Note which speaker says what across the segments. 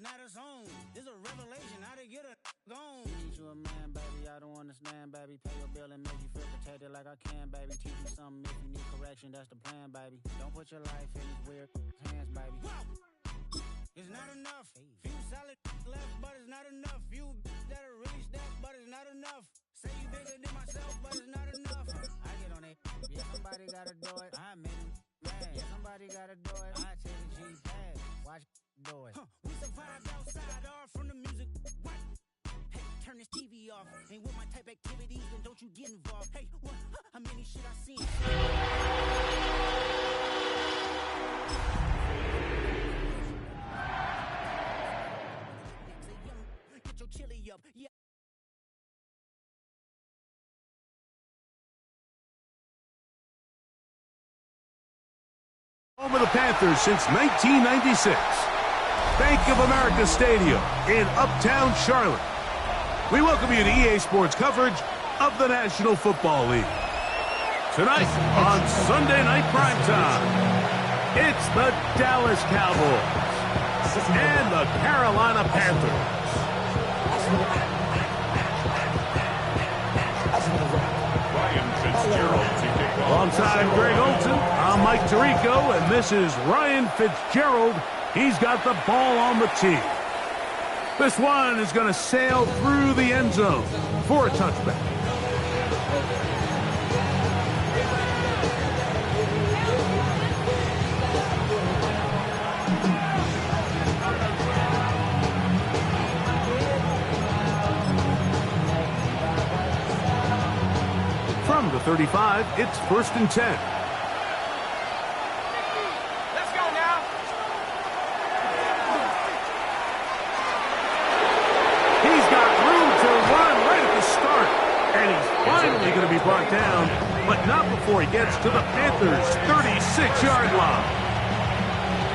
Speaker 1: not a song. It's a revelation how to get a gone.
Speaker 2: Teach you a man, baby, I don't understand, baby. Pay your bill and make you feel protected like I can, baby. Teach you something if you need correction, that's the plan, baby. Don't put your life in these weird hands, baby.
Speaker 1: Whoa. It's not enough. Few solid left, but it's not enough. Few that'll really step, but it's not enough. Say you bigger than myself, but it's not enough.
Speaker 2: I get on it. Yeah, somebody gotta do it. I admit it. Man, yeah, somebody gotta do it. I take the G-pad. Watch do it.
Speaker 1: We survived outside, all from the music. What? Hey, turn this TV off. Ain't with my type activities, then don't you get involved. Hey, what? How many shit I seen? Get your chili up. Yeah.
Speaker 3: Home of the Panthers since 1996. Bank of America Stadium in Uptown Charlotte. We welcome you to EA Sports coverage of the National Football League. Tonight on Sunday Night Primetime, it's the Dallas Cowboys and the Carolina Panthers. Alongside Greg Olson, I'm Mike Tirico, and this is Ryan Fitzgerald. He's got the ball on the tee. This one is going to sail through the end zone for a touchback. From the 35, it's 1st and 10.
Speaker 4: Let's go now.
Speaker 3: He's got room to run right at the start. And he's finally going to be brought down, but not before he gets to the Panthers' 36-yard line.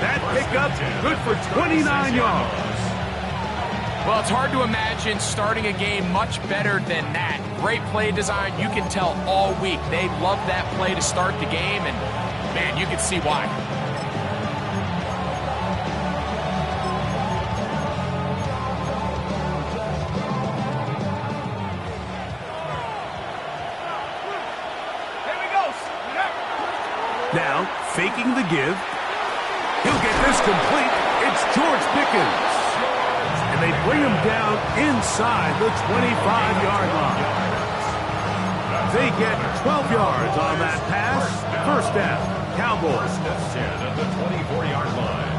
Speaker 3: That pickup good for 29 yards.
Speaker 4: Well, it's hard to imagine starting a game much better than that. Great play design. You can tell all week they love that play to start the game, and, man, you can see why.
Speaker 5: Here we go.
Speaker 3: Now, faking the give. He'll get this complete. It's George Pickens. And they bring him down inside the 25-yard line. They get 12 yards on that pass. First down, Cowboys.
Speaker 6: 10 at the 24-yard line.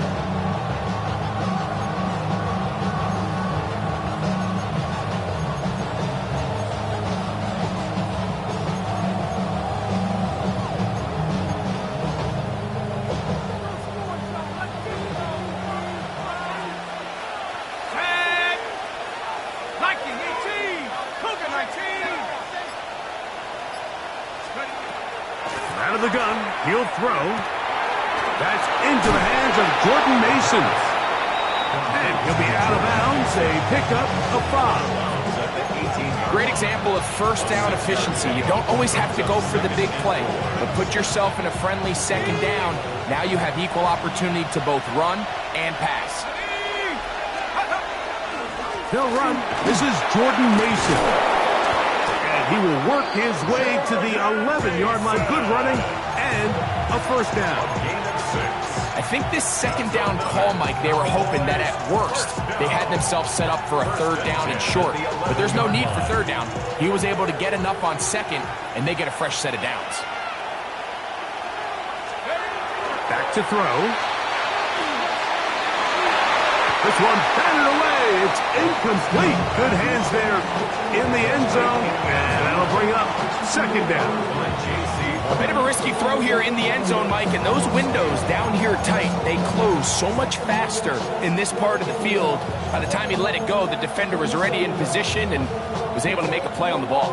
Speaker 3: Out of the gun, he'll throw. That's into the hands of Jordan Mason. And he'll be out of bounds, a pickup of 5.
Speaker 4: Great example of first down efficiency. You don't always have to go for the big play, but put yourself in a friendly second down. Now you have equal opportunity to both run and pass.
Speaker 3: He'll run. This is Jordan Mason. He will work his way to the 11-yard line. Good running and a first down.
Speaker 4: I think this second down call, Mike, they were hoping that at worst they had themselves set up for a third down and short. But there's no need for third down. He was able to get enough on second, and they get a fresh set of downs.
Speaker 3: Back to throw. This one batted away. It's incomplete. Good hands there in the end zone. And that'll bring up second down.
Speaker 4: A bit of a risky throw here in the end zone, Mike. And those windows down here tight, they close so much faster in this part of the field. By the time he let it go, the defender was already in position and was able to make a play on the ball.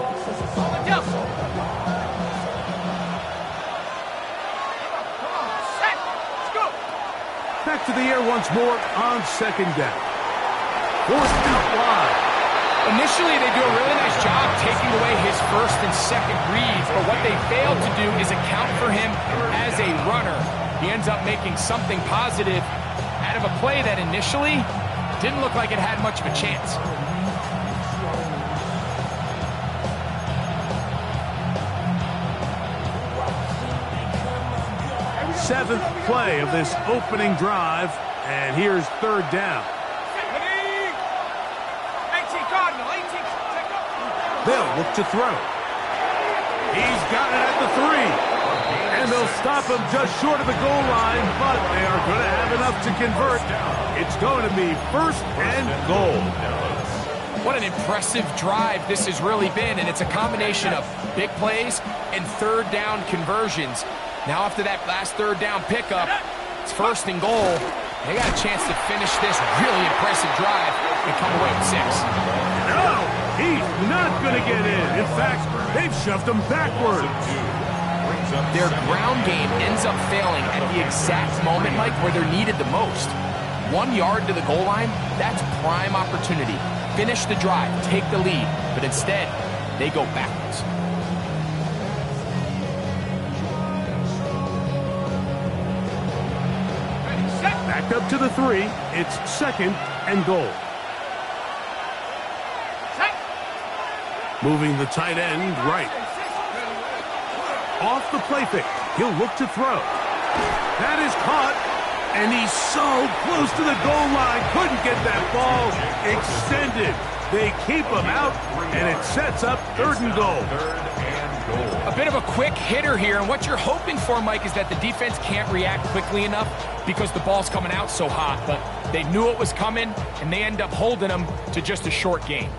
Speaker 3: Back to the air once more on second down. Forced out wide.
Speaker 4: Initially, they do a really nice job taking away his first and second reads, but what they failed to do is account for him as a runner. He ends up making something positive out of a play that initially Didn't look like it had much of a chance.
Speaker 3: Seventh play of this opening drive, and here's third down. They'll look to throw. He's got it at the 3. And they'll stop him just short of the goal line, but they are going to have enough to convert. It's going to be first and goal.
Speaker 4: What an impressive drive this has really been, and it's a combination of big plays and third down conversions. Now after that last third down pickup, it's first and goal. They got a chance to finish this really impressive drive and come away with 6.
Speaker 3: No, he's not going to get in. In fact, they've shoved him backwards.
Speaker 4: Their ground game ends up failing at the exact moment, Mike, where they're needed the most. 1 yard to the goal line, that's prime opportunity. Finish the drive, take the lead, but instead, they go backwards.
Speaker 3: Back up to the 3. It's second and goal. Moving the tight end right. Off the play fake. He'll look to throw. That is caught, and he's so close to the goal line. Couldn't get that ball extended. They keep him out, and it sets up third and goal.
Speaker 4: A bit of a quick hitter here, and what you're hoping for, Mike, is that the defense can't react quickly enough because the ball's coming out so hot, but they knew it was coming, and they end up holding them to just a short gain.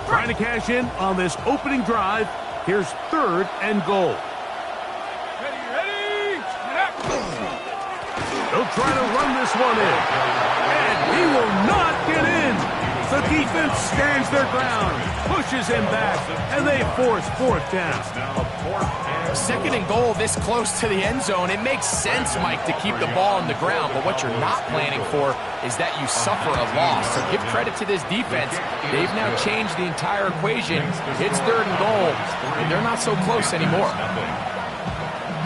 Speaker 3: Trying to cash in on this opening drive. Here's third and goal. They'll try to run this one in. And he will not get in. The defense stands their ground, pushes him back, and they force fourth down.
Speaker 4: Second and goal this close to the end zone. It makes sense, Mike, to keep the ball on the ground, but what you're not planning for is that you suffer a loss. So give credit to this defense. They've now changed the entire equation. It's third and goal, and they're not so close anymore.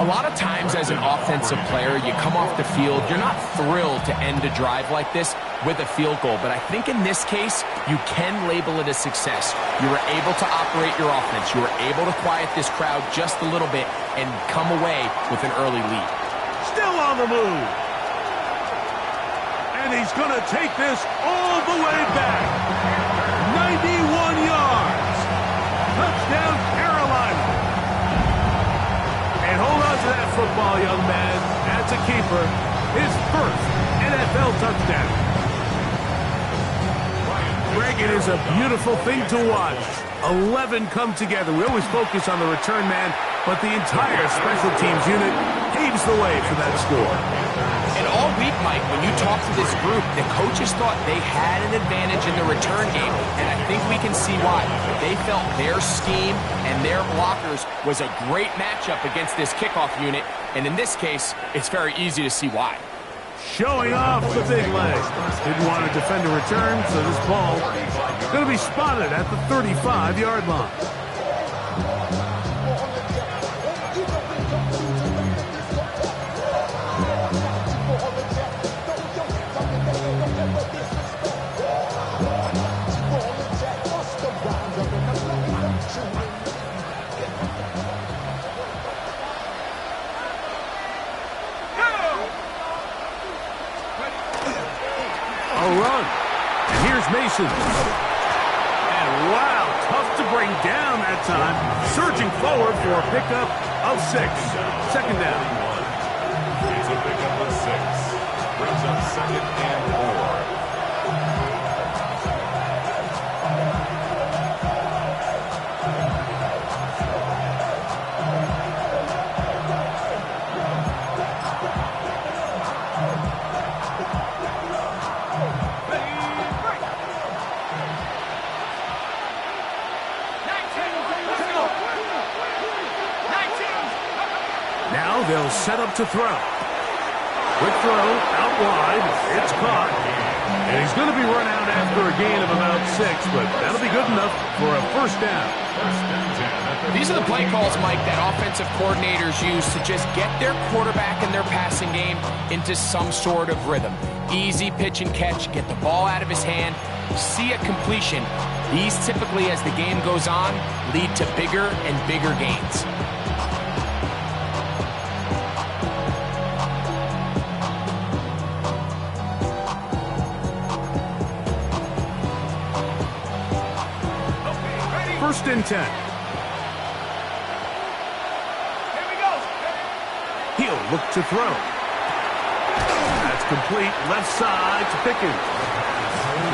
Speaker 4: A lot of times as an offensive player, you come off the field, you're not thrilled to end a drive like this with a field goal, but I think in this case, you can label it a success. You were able to operate your offense. You were able to quiet this crowd just a little bit and come away with an early lead.
Speaker 3: Still on the move. And he's going to take this all the way back. 91 yards. Touchdown, Carolina. And hold on to that football, young man. That's a keeper. His first NFL touchdown. Greg, it is a beautiful thing to watch. 11 come together. We always focus on the return man, but the entire special teams unit paves the way for that score.
Speaker 4: And all week, Mike, when you talk to this group, the coaches thought they had an advantage in the return game, and I think we can see why. They felt their scheme and their blockers was a great matchup against this kickoff unit, and in this case, it's very easy to see why.
Speaker 3: Showing off the big leg. Didn't want to defend a return, so this ball is going to be spotted at the 35-yard line. A run. And here's Mason. And wow, tough to bring down that time. Surging forward for a pickup of 6. Second down.
Speaker 6: It's a pickup of 6. Brings up second and 4.
Speaker 3: They'll set up to throw. Quick throw, out wide. It's caught. And he's going to be run out after a gain of about 6, but that'll be good enough for a first down.
Speaker 4: These are the play calls, Mike, that offensive coordinators use to just get their quarterback and their passing game into some sort of rhythm. Easy pitch and catch, get the ball out of his hand, see a completion. These typically, as the game goes on, lead to bigger and bigger gains.
Speaker 3: First and 10.
Speaker 5: Here we go.
Speaker 3: He'll look to throw. That's complete. Left side to Pickens.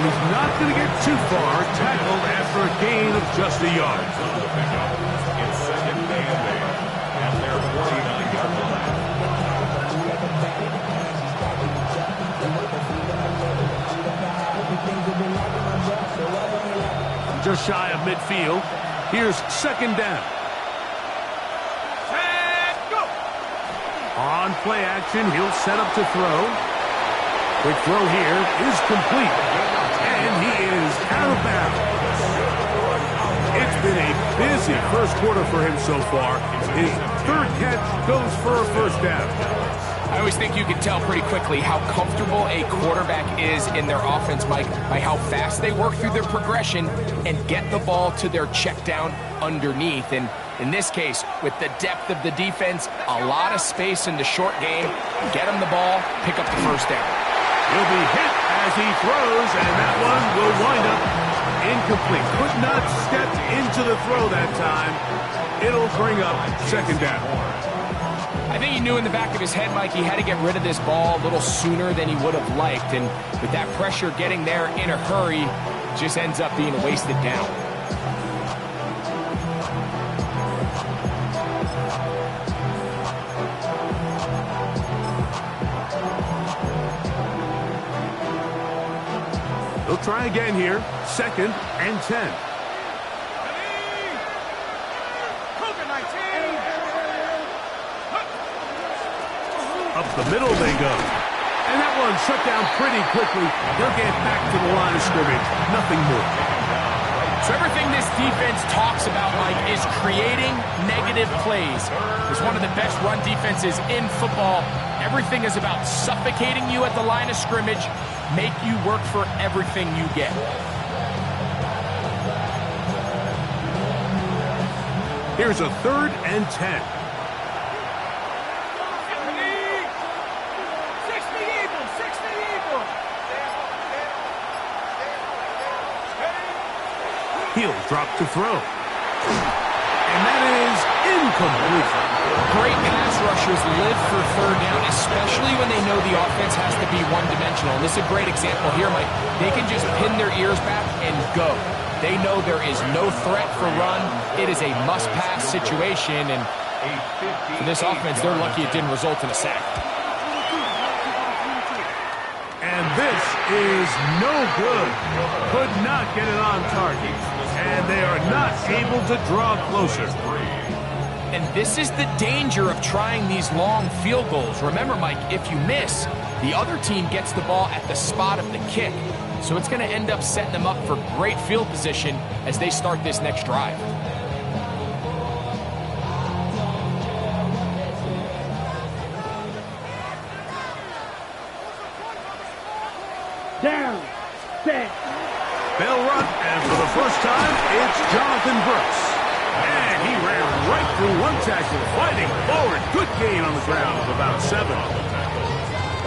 Speaker 3: He's not going to get too far. Tackled after a gain of just a yard.
Speaker 6: It's second and 8 at their 49-yard line.
Speaker 3: Just shy of midfield. Here's second down.
Speaker 5: Go.
Speaker 3: On play action, he'll set up to throw. Quick throw here is complete. And he is out of bounds. It's been a busy first quarter for him so far. His third catch goes for a first down.
Speaker 4: I always think you can tell pretty quickly how comfortable a quarterback is in their offense, Mike, by how fast they work through their progression and get the ball to their check down underneath. And in this case, with the depth of the defense, a lot of space in the short game, get him the ball, pick up the first down.
Speaker 3: He'll be hit as he throws, and that one will wind up incomplete. Could not step into the throw that time. It'll bring up second down.
Speaker 4: I think he knew in the back of his head, Mike, he had to get rid of this ball a little sooner than he would have liked. And with that pressure getting there in a hurry, just ends up being a wasted down.
Speaker 3: He'll try again here. Second and 10. Up the middle they go. And that one shut down pretty quickly. They'll get back to the line of scrimmage. Nothing more.
Speaker 4: So everything this defense talks about, Mike, is creating negative plays. It's one of the best run defenses in football. Everything is about suffocating you at the line of scrimmage, make you work for everything you get.
Speaker 3: Here's a third and 10. He'll drop to throw. And that is incomplete.
Speaker 4: Great pass rushers live for third down, especially when they know the offense has to be one-dimensional. And this is a great example here, Mike. They can just pin their ears back and go. They know there is no threat for run. It is a must-pass situation. And for this offense, they're lucky it didn't result in a sack.
Speaker 3: And this is no good. Could not get it on target. And they are not able to draw closer.
Speaker 4: And this is the danger of trying these long field goals. Remember, Mike, if you miss, the other team gets the ball at the spot of the kick. So it's going to end up setting them up for great field position as they start this next drive.
Speaker 5: Down. Set.
Speaker 3: They'll run, and for the first time, it's Jonathan Brooks. And he ran right through one tackle, fighting forward. Good gain on the ground of about 7.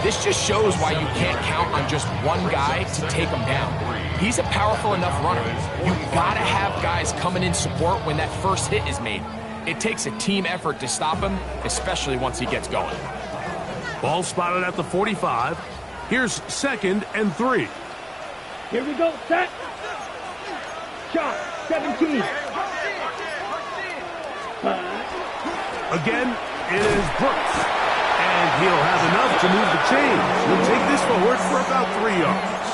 Speaker 4: This just shows why you can't count on just one guy to take him down. He's a powerful enough runner. You've got to have guys coming in support when that first hit is made. It takes a team effort to stop him, especially once he gets going.
Speaker 3: Ball spotted at the 45. Here's second and 3.
Speaker 5: Here we go. Set. Shot. 17.
Speaker 3: Again, it is Brooks. And he'll have enough to move the chains. He'll take this forward for about 3 yards.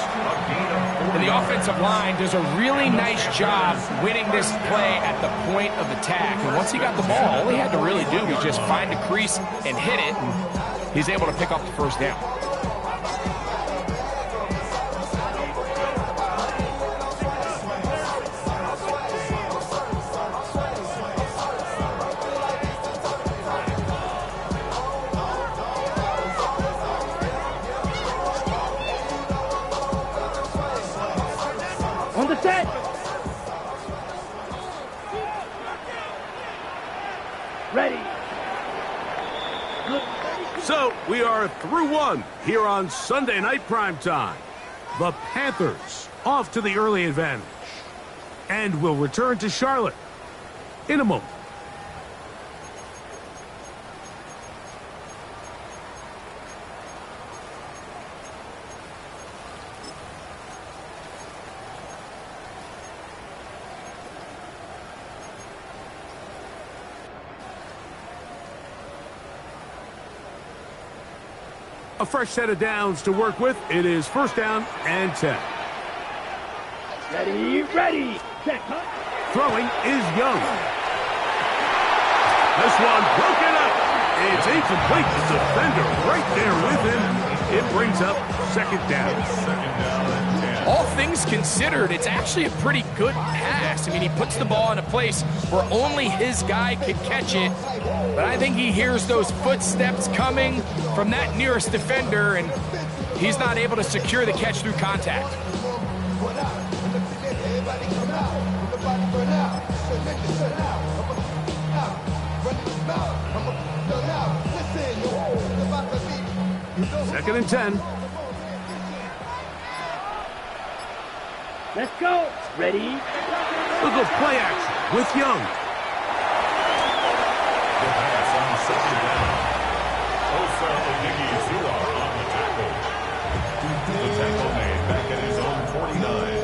Speaker 4: And the offensive line does a really nice job winning this play at the point of attack. And once he got the ball, all he had to really do was just find a crease and hit it. And he's able to pick up the first down.
Speaker 5: ready.
Speaker 3: So we are through one here on Sunday Night Primetime. The Panthers off to the early advantage. And will return to Charlotte in a moment. A fresh set of downs to work with. It is first down and 10.
Speaker 5: Ready, ready. Set, cut.
Speaker 3: Throwing is Young. This one broken up. It's incomplete. The defender right there with him. It brings up second down.
Speaker 6: Second down and 10.
Speaker 4: All things considered, it's actually a pretty good pass. I mean, he puts the ball in a place where only his guy could catch it. But I think he hears those footsteps coming from that nearest defender, and he's not able to secure the catch through contact.
Speaker 3: Second and 10.
Speaker 5: Let's go. Ready.
Speaker 3: Look at play action with Young.
Speaker 6: The pass on second down. Osa Odigizua on the tackle. The tackle made back at his own 49.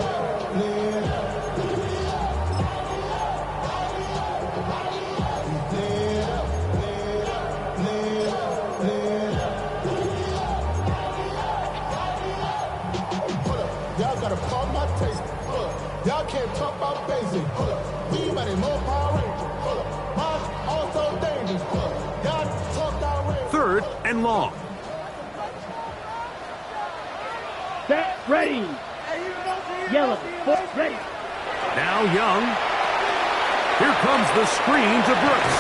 Speaker 7: Y'all gotta pump my taste. Y'all can't talk about basic. We mighty more Power Ranger. Mine also dangerous. Y'all talk outrageous.
Speaker 3: Third and long.
Speaker 5: Set, ready. Yellow, foot, ready.
Speaker 3: Now Young. Here comes the screen to Brooks.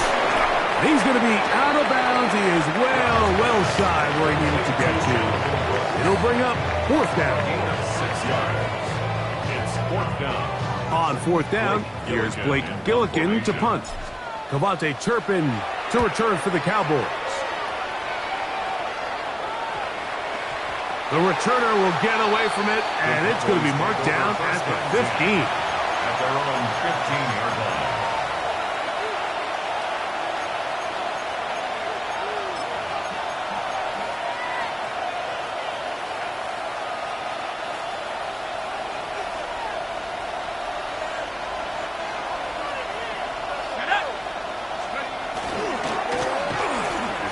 Speaker 3: He's going to be out of bounds. He is well shy where he needed to get to. It'll bring up fourth down.
Speaker 6: 6 yards. It's fourth down.
Speaker 3: On fourth down, here's Blake Gillikin to punt. Cavante Turpin to return for the Cowboys. The returner will get away from it, and it's going to be marked down at the 15.
Speaker 6: At their own 15-yard line.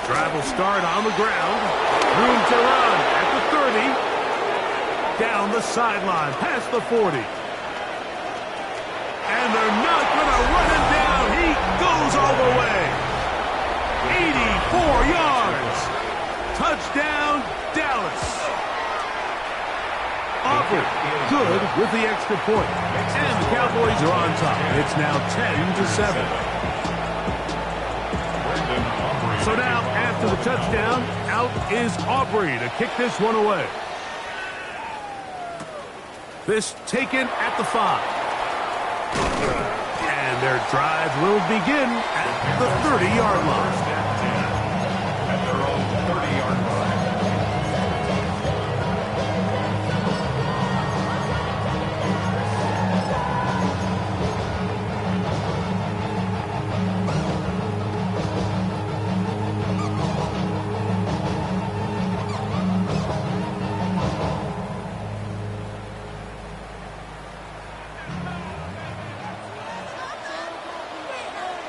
Speaker 3: Drive will start on the ground. Room to run at the 30. Down the sideline, past the 40. And they're not going to run him down. He goes all the way. 84 yards. Touchdown, Dallas. Aubrey, good with the extra point. And the Cowboys are on top. It's now 10-7. So now, after the touchdown, out is Aubrey to kick this one away. This taken at the 5. And their drive will begin at the 30-yard line.
Speaker 6: At their own 30-yard line.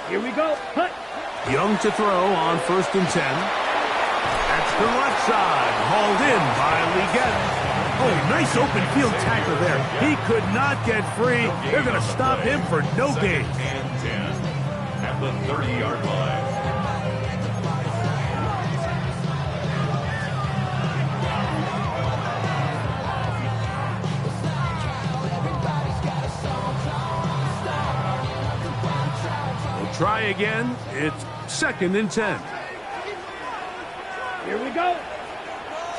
Speaker 5: Here we go. Hut.
Speaker 3: Young to throw on first and 10. That's the left side, hauled in by Leggett. Oh, nice open field tackle there. He could not get free. They're going to stop him for no gain.
Speaker 6: And 10 at the 30-yard line.
Speaker 3: Try again. It's second and 10.
Speaker 5: Here we go.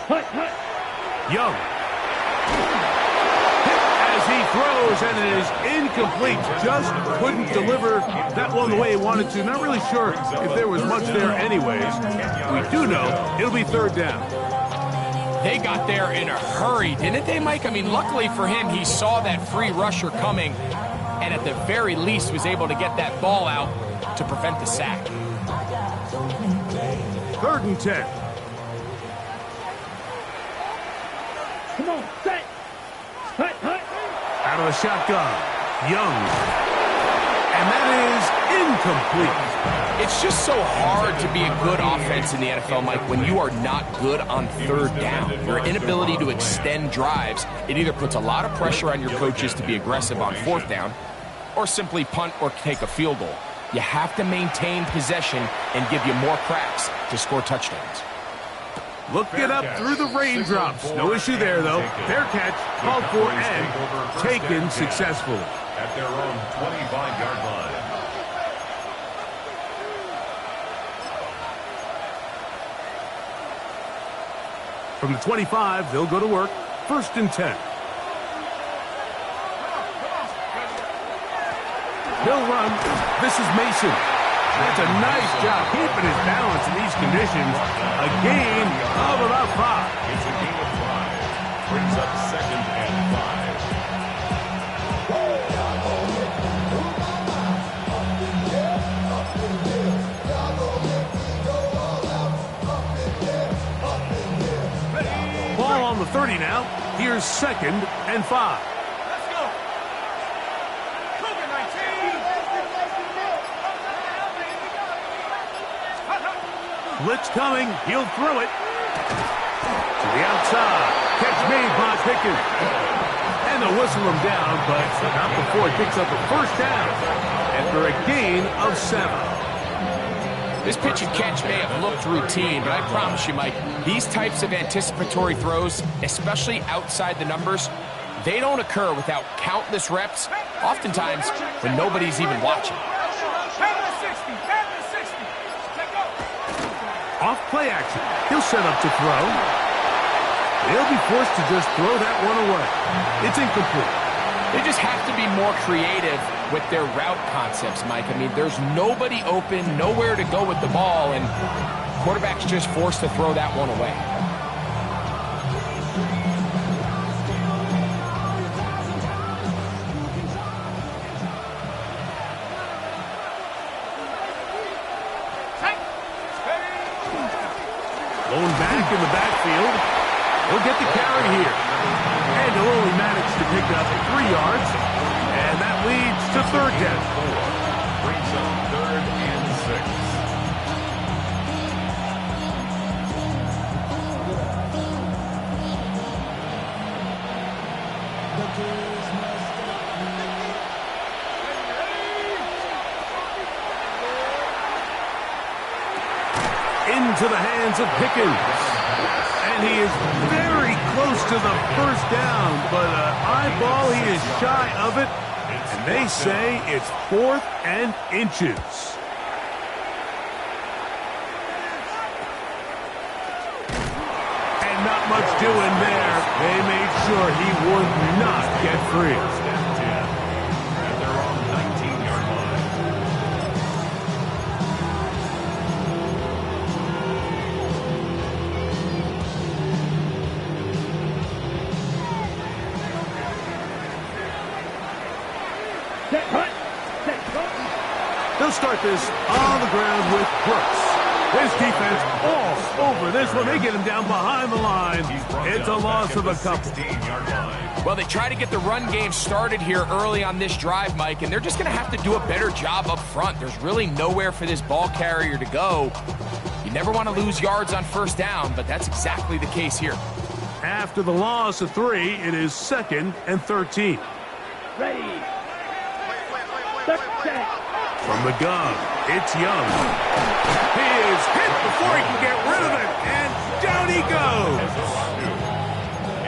Speaker 5: Hut, hut.
Speaker 3: Young. Hit as he throws, and it is incomplete. Just couldn't deliver that one the way he wanted to. Not really sure if there was much there anyways. We do know it'll be third down.
Speaker 4: They got there in a hurry, didn't they, Mike? I mean, luckily for him, he saw that free rusher coming, and at the very least was able to get that ball out to prevent the sack.
Speaker 3: 3rd and 10.
Speaker 5: Come on, set. Hut, hut.
Speaker 3: Out of the shotgun, Young. And that is incomplete.
Speaker 4: It's just so hard to be a good offense in the NFL, Mike, when you are not good on 3rd down. Your inability to extend drives, it either puts a lot of pressure on your coaches to be aggressive on 4th down or simply punt or take a field goal. You have to maintain possession and give you more cracks to score touchdowns.
Speaker 3: Looking up through the raindrops. No issue there, though. Fair catch, called for and taken successfully.
Speaker 6: At their own 25-yard line.
Speaker 3: From the 25, they'll go to work. 1st and 10. He'll run. This is Mason. That's a nice job keeping his balance in these conditions. A gain of about 5.
Speaker 6: It's a gain of 5. Brings up 2nd and 5.
Speaker 3: Ball on the 30 now. Here's 2nd and 5. Blitz coming. He'll throw it to the outside. Catch made by Pickens. And they'll whistle him down, but not before he picks up a 1st down after a gain of 7.
Speaker 4: This pitch and catch may have looked routine, but I promise you, Mike, these types of anticipatory throws, especially outside the numbers, they don't occur without countless reps, oftentimes when nobody's even watching.
Speaker 3: Off play action. He'll set up to throw. He'll be forced to just throw that one away. It's incomplete.
Speaker 4: They just have to be more creative with their route concepts, Mike. I mean, there's nobody open, nowhere to go with the ball, and quarterback's just forced to throw that one away.
Speaker 3: Going back in the backfield. He'll get the carry here. And he'll only manage to pick up 3 yards. And that leads to 3rd down.
Speaker 6: Brings up 3rd and 6.
Speaker 3: Into the hands of Pickens. And he is very close to the 1st down, but an eyeball, he is shy of it. And they say it's 4th and inches. And not much doing there. They made sure he would not get free.
Speaker 6: At their own 19-yard line.
Speaker 3: They'll start this on the ground with Brooks. His defense all over this one. They get him down behind the line. It's a loss of a couple.
Speaker 4: Well, they try to get the run game started here early on this drive, Mike, and they're just going to have to do a better job up front. There's really nowhere for this ball carrier to go. You never want to lose yards on 1st down, but that's exactly the case here.
Speaker 3: After the loss of 3, it is 2nd and 13.
Speaker 5: Ready.
Speaker 3: From the gun, it's Young. He is hit before he can get rid of it, and down he goes.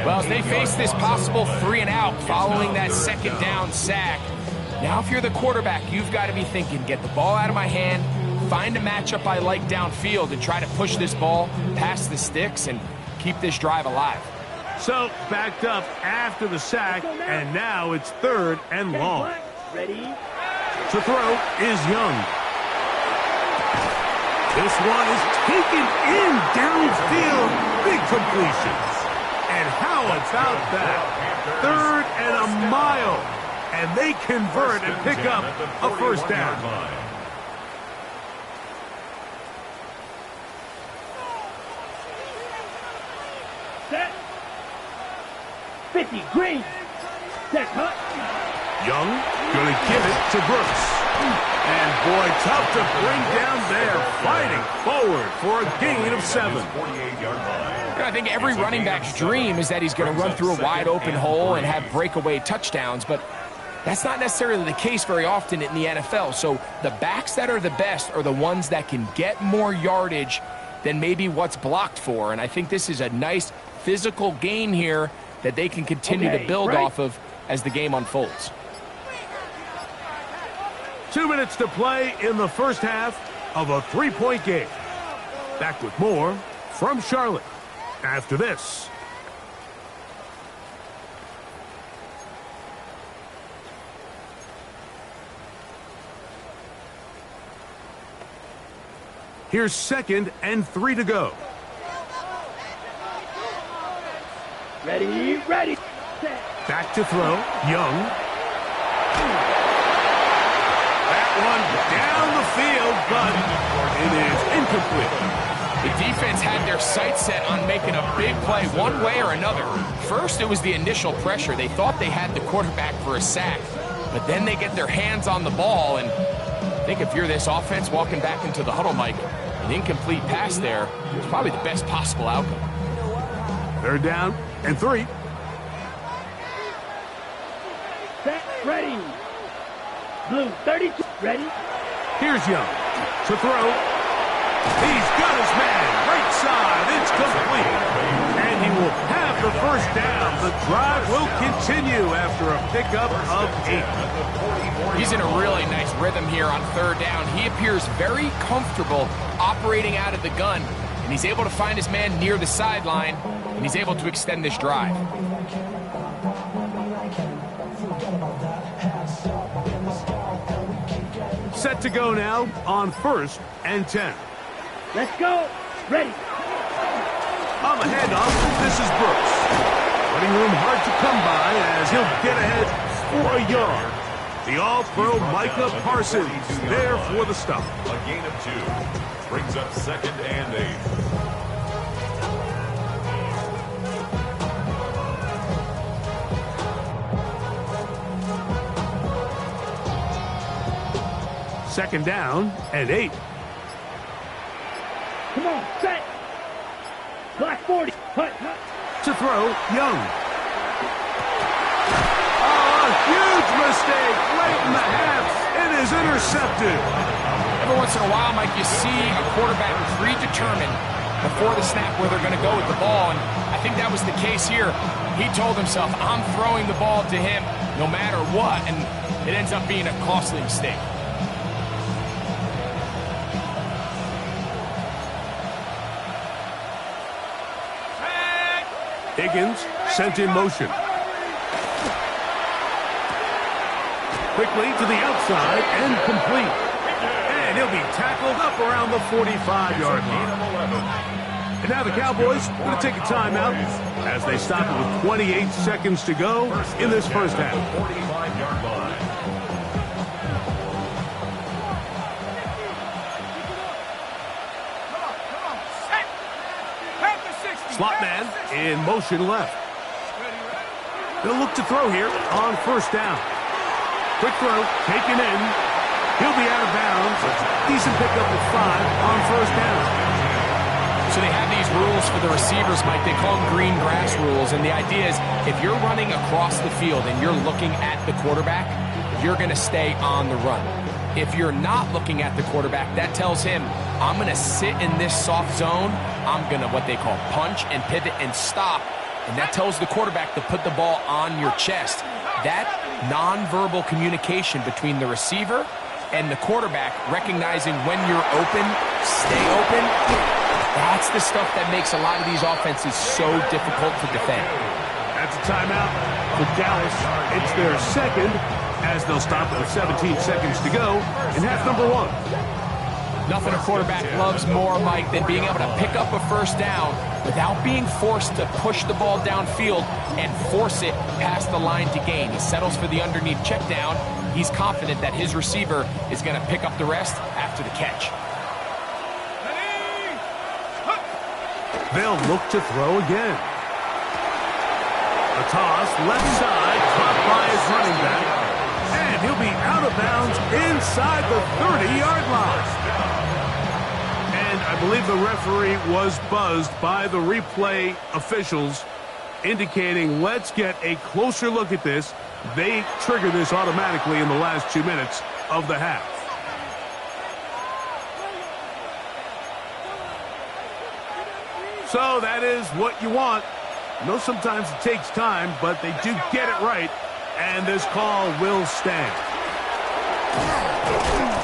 Speaker 4: Well, as they face this possible 3 and out following that 2nd down sack, now if you're the quarterback, you've got to be thinking, get the ball out of my hand, find a matchup I like downfield, and try to push this ball past the sticks and keep this drive alive.
Speaker 3: So backed up after the sack, and now it's 3rd and long.
Speaker 5: Ready?
Speaker 3: To throw is Young. This one is taken in downfield. Big completions. And how about that? 3rd and a mile. And they convert and pick up a first down.
Speaker 5: Set. 50, green. Set, cut.
Speaker 3: Young going to give it to Brooks. And boy, tough to bring down there. Fighting forward for a gain of 7.
Speaker 4: I think every running back's dream is that he's going to run through a wide open hole and have breakaway touchdowns, but that's not necessarily the case very often in the NFL. So the backs that are the best are the ones that can get more yardage than maybe what's blocked for. And I think this is a nice physical gain here that they can continue to build off of as the game unfolds.
Speaker 3: 2 minutes to play in the first half of a 3-point game. Back with more from Charlotte after this. Here's 2nd and 3 to go.
Speaker 5: Ready, ready. Set.
Speaker 3: Back to throw, Young. That one down the field, but it is incomplete.
Speaker 4: The defense had their sights set on making a big play one way or another. First, it was the initial pressure. They thought they had the quarterback for a sack, but then they get their hands on the ball, and I think if you're this offense walking back into the huddle, Mike, an incomplete pass there is probably the best possible outcome.
Speaker 3: 3rd down and 3.
Speaker 5: Set, ready. Blue, 32, ready.
Speaker 3: Here's Young to throw. He's got his man right side. It's complete. And he will have the first down. The drive will continue after a pickup of 8.
Speaker 4: He's in a really nice rhythm here on 3rd down. He appears very comfortable operating out of the gun, and he's able to find his man near the sideline, and he's able to extend this drive.
Speaker 3: Set to go now on 1st and 10.
Speaker 5: Let's go. Ready.
Speaker 3: On the handoff, this is Brooks. Running room hard to come by as he'll get ahead for a yard. The all-pro Micah Parsons there for the stop.
Speaker 6: A gain of 2. Brings up 2nd and 8.
Speaker 3: Second down and 8.
Speaker 5: Come on, set. Black 40. Hut, hut.
Speaker 3: To throw, Young. Oh, a huge mistake late in the half. It is intercepted.
Speaker 4: Every once in a while, Mike, you see a quarterback predetermined before the snap where they're going to go with the ball, and I think that was the case here. He told himself, I'm throwing the ball to him no matter what, and it ends up being a costly mistake.
Speaker 3: Higgins sent in motion. Quickly to the outside and complete. And he'll be tackled up around the 45-yard line. And now the Cowboys going to take a timeout as they stop it with 28 seconds to go in this first half.
Speaker 6: 45-yard line.
Speaker 3: Slot man in motion left. They'll look to throw here on 1st down. Quick throw, taken in. He'll be out of bounds. Decent pickup at 5 on 1st down.
Speaker 4: So they have these rules for the receivers, Mike. They call them green grass rules. And the idea is if you're running across the field and you're looking at the quarterback, you're going to stay on the run. If you're not looking at the quarterback, that tells him, I'm going to sit in this soft zone. I'm going to what they call punch and pivot and stop. And that tells the quarterback to put the ball on your chest. That nonverbal communication between the receiver and the quarterback, recognizing when you're open, stay open, That's the stuff that makes a lot of these offenses so difficult to defend.
Speaker 3: That's a timeout for Dallas. It's their second, as they'll stop with 17 seconds to go in half number 1.
Speaker 4: Nothing a quarterback loves more, Mike, than being able to pick up a first down without being forced to push the ball downfield and force it past the line to gain. He settles for the underneath check down. He's confident that his receiver is going to pick up the rest after the catch.
Speaker 3: They'll look to throw again. A toss, left side, caught by his running back. And he'll be out of bounds inside the 30-yard line. And I believe the referee was buzzed by the replay officials, indicating let's get a closer look at this. They trigger this automatically in the last 2 minutes of the half. So that is what you want. I know sometimes it takes time, but they do get it right, and this call will stand.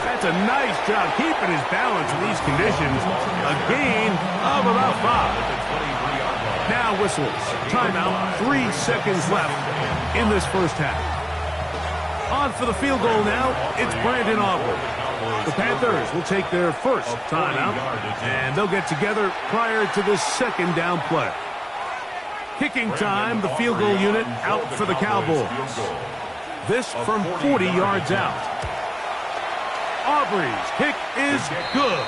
Speaker 3: That's a nice job keeping his balance in these conditions. A gain of about 5. Now whistles. Timeout. 3 seconds left in this first half. On for the field goal now. It's Brandon Aubrey. The Panthers will take their first timeout, and they'll get together prior to this second down play. Kicking time, the field goal unit out for the Cowboys. This from 40 yards out. Aubrey's kick is good.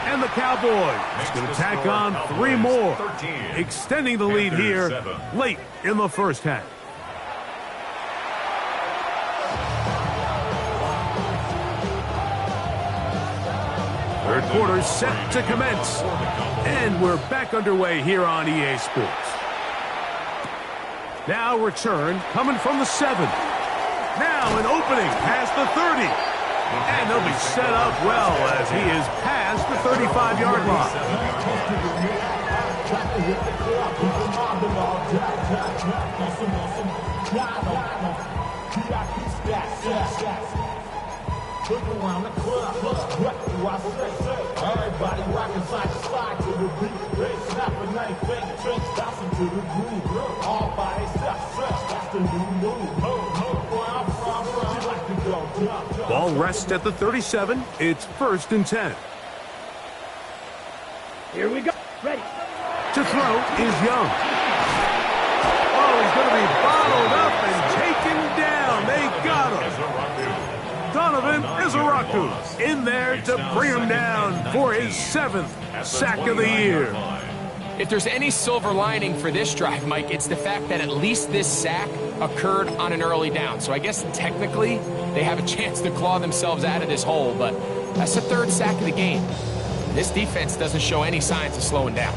Speaker 3: And the Cowboys going to tack on 3 more, extending the lead here late in the first half. Third quarter set to commence. And we're back underway here on EA Sports. Now return coming from the 7. Now an opening past the 30. And they'll be set up well as he is past the 35-yard line.
Speaker 7: Look around the club, what do I say? Everybody rockin' side to slide to the beat. They snap a knife, fake drinks, bouncing to the groove. All by themselves, that's the new move. Where I'm from, you like to go jump.
Speaker 3: Ball rests at the 37. It's 1st and 10.
Speaker 5: Here we go. Ready.
Speaker 3: To throw is Young. Oh, he's going to be bottled up and taken down. They got him. Donovan Izaraku in there to bring him down for his 7th sack of the year.
Speaker 4: If there's any silver lining for this drive, Mike, it's the fact that at least this sack occurred on an early down. So I guess technically they have a chance to claw themselves out of this hole, but that's the 3rd sack of the game. This defense doesn't show any signs of slowing down.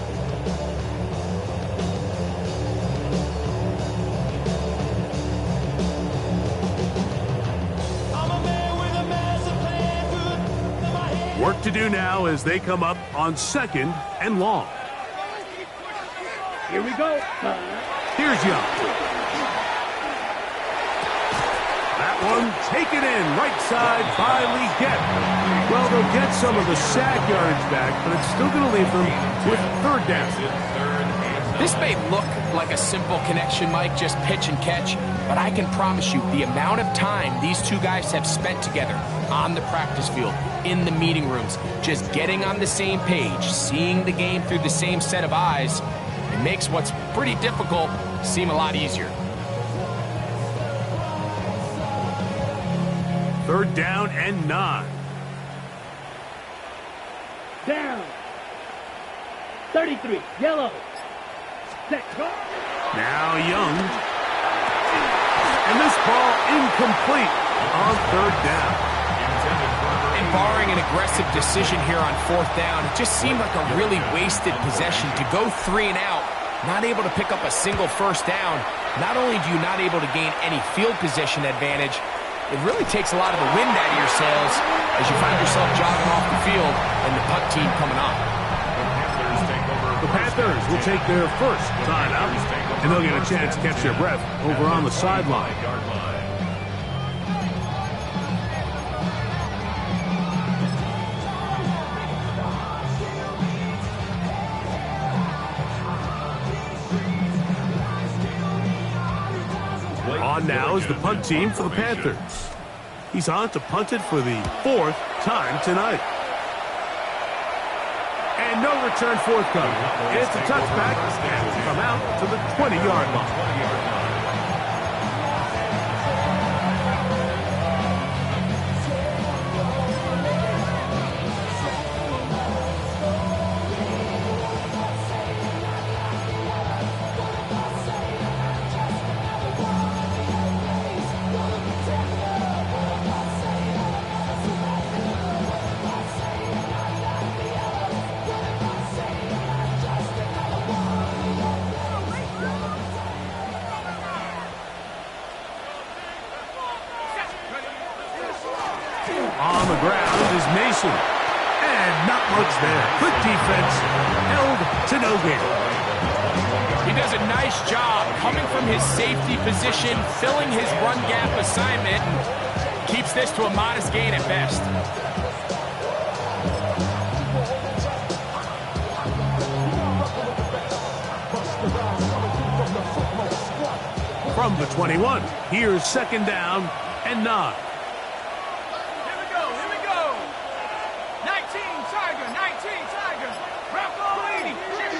Speaker 3: Work to do now as they come up on 2nd and long.
Speaker 5: Here we go.
Speaker 3: Here's Young. That one taken in right side by Legette. Well, they'll get some of the sack yardage back, but it's still going to leave them with 3rd down.
Speaker 4: This may look like a simple connection, Mike, just pitch and catch, but I can promise you the amount of time these two guys have spent together on the practice field, in the meeting rooms, just getting on the same page, seeing the game through the same set of eyes, it makes what's pretty difficult seem a lot easier.
Speaker 3: 3rd down and 9.
Speaker 5: Down. 33. Yellow. Set.
Speaker 3: Now Young. And this ball incomplete on 3rd down.
Speaker 4: And barring an aggressive decision here on 4th down, it just seemed like a really wasted possession to go 3 and out, not able to pick up a single 1st down. Not only do you not able to gain any field position advantage, it really takes a lot of the wind out of your sails as you find yourself jogging off the field and the punt team coming on.
Speaker 3: The Panthers will take their first timeout, and they'll get a chance to catch their breath over on the sideline. on now is the punt team for the Panthers. He's on to punt it for the 4th time tonight. And no return forthcoming. It's a touchback and come out to the 20-yard line. On the ground is Mason. And not much there. Quick defense. Held to no gain.
Speaker 4: He does a nice job coming from his safety position, filling his run gap assignment, and keeps this to a modest gain at best.
Speaker 3: From the 21, here's 2nd down and 9.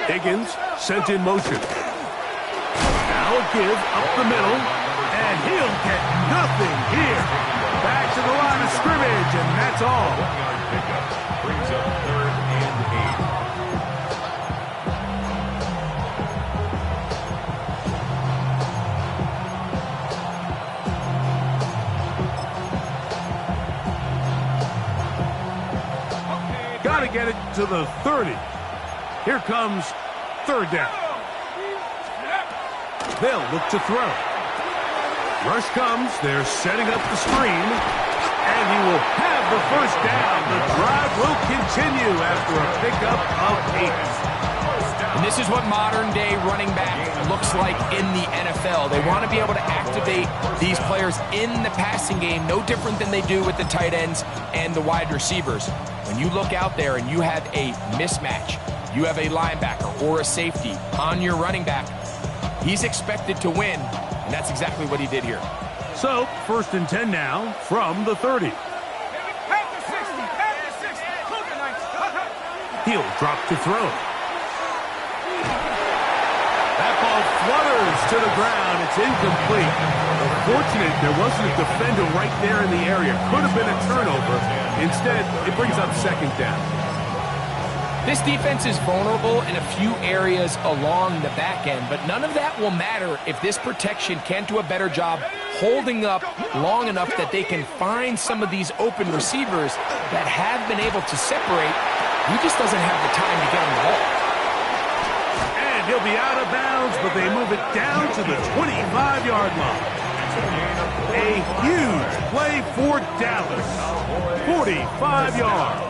Speaker 3: Higgins sent in motion. Now a give up the middle, and he'll get nothing here. Back to the line of scrimmage, and that's all.
Speaker 6: 1-yard pickup brings up 3rd and
Speaker 3: 8. Got to get it to the 30. Here comes 3rd down. They'll look to throw. Rush comes. They're setting up the screen. And he will have the 1st down. The drive will continue after a pickup of 8.
Speaker 4: And this is what modern-day running back looks like in the NFL. They want to be able to activate these players in the passing game, no different than they do with the tight ends and the wide receivers. When you look out there and you have a mismatch, you have a linebacker or a safety on your running back, he's expected to win, and that's exactly what he did here.
Speaker 3: So, 1st and 10 now from the 30. He'll drop to throw. That ball flutters to the ground. It's incomplete. Fortunate there wasn't a defender right there in the area. Could have been a turnover. Instead, it brings up 2nd down.
Speaker 4: This defense is vulnerable in a few areas along the back end, but none of that will matter if this protection can't do a better job holding up long enough that they can find some of these open receivers that have been able to separate. He just doesn't have the time to get on the ball.
Speaker 3: And he'll be out of bounds, but they move it down to the 25-yard line. A huge play for Dallas. 45 yards.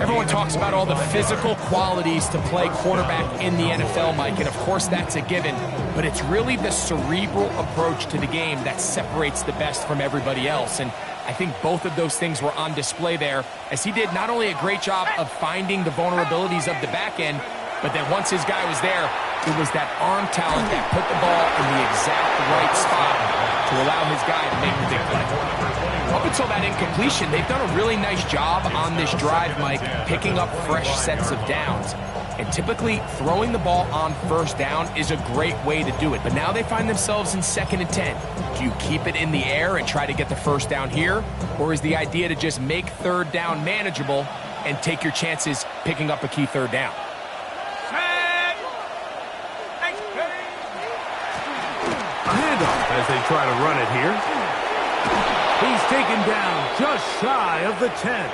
Speaker 4: Everyone talks about all the physical qualities to play quarterback in the NFL, Mike, and of course that's a given, but it's really the cerebral approach to the game that separates the best from everybody else, and I think both of those things were on display there, as he did not only a great job of finding the vulnerabilities of the back end, but that once his guy was there, it was that arm talent that put the ball in the exact right spot to allow his guy to make the big play. Up until that incompletion, they've done a really nice job on this drive, Mike, picking up fresh sets of downs. And typically, throwing the ball on 1st down is a great way to do it. But now they find themselves in 2nd and 10. Do you keep it in the air and try to get the 1st down here? Or is the idea to just make 3rd down manageable and take your chances picking up a key 3rd down?
Speaker 3: A handoff as they try to run it here. He's taken down just shy of the 10.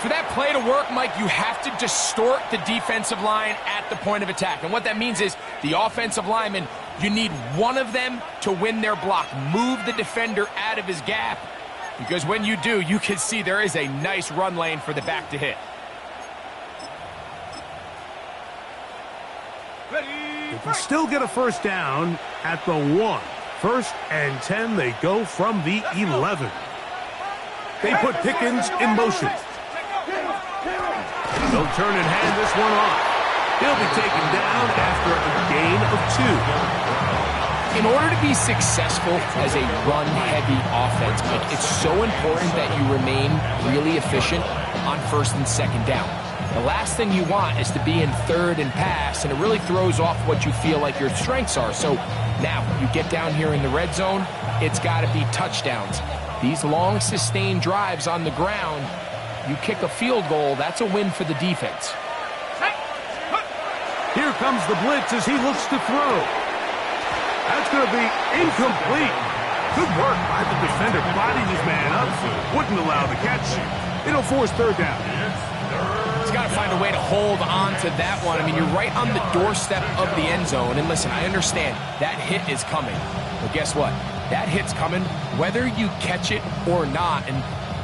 Speaker 4: For that play to work, Mike, you have to distort the defensive line at the point of attack. And what that means is the offensive lineman, you need one of them to win their block. Move the defender out of his gap. Because when you do, you can see there is a nice run lane for the back to hit.
Speaker 3: They can still get a 1st down at the 1. 1st and 10, they go from the 11. They put Pickens in motion. They'll turn and hand this one off. He'll be taken down after a gain of 2.
Speaker 4: In order to be successful as a run-heavy offense, Mike, it's so important that you remain really efficient on first and second down. The last thing you want is to be in third and pass, and it really throws off what you feel like your strengths are. So now you get down here in the red zone, it's got to be touchdowns. These long, sustained drives on the ground, you kick a field goal, that's a win for the defense.
Speaker 3: Here comes the blitz as he looks to throw. That's going to be incomplete. Good work by the defender. Bodied his man up. Wouldn't allow the catch. It'll force third down.
Speaker 4: He's got to find a way to hold on to that one. I mean, you're right on the doorstep of the end zone. And listen, I understand that hit is coming. But guess what? That hit's coming whether you catch it or not. And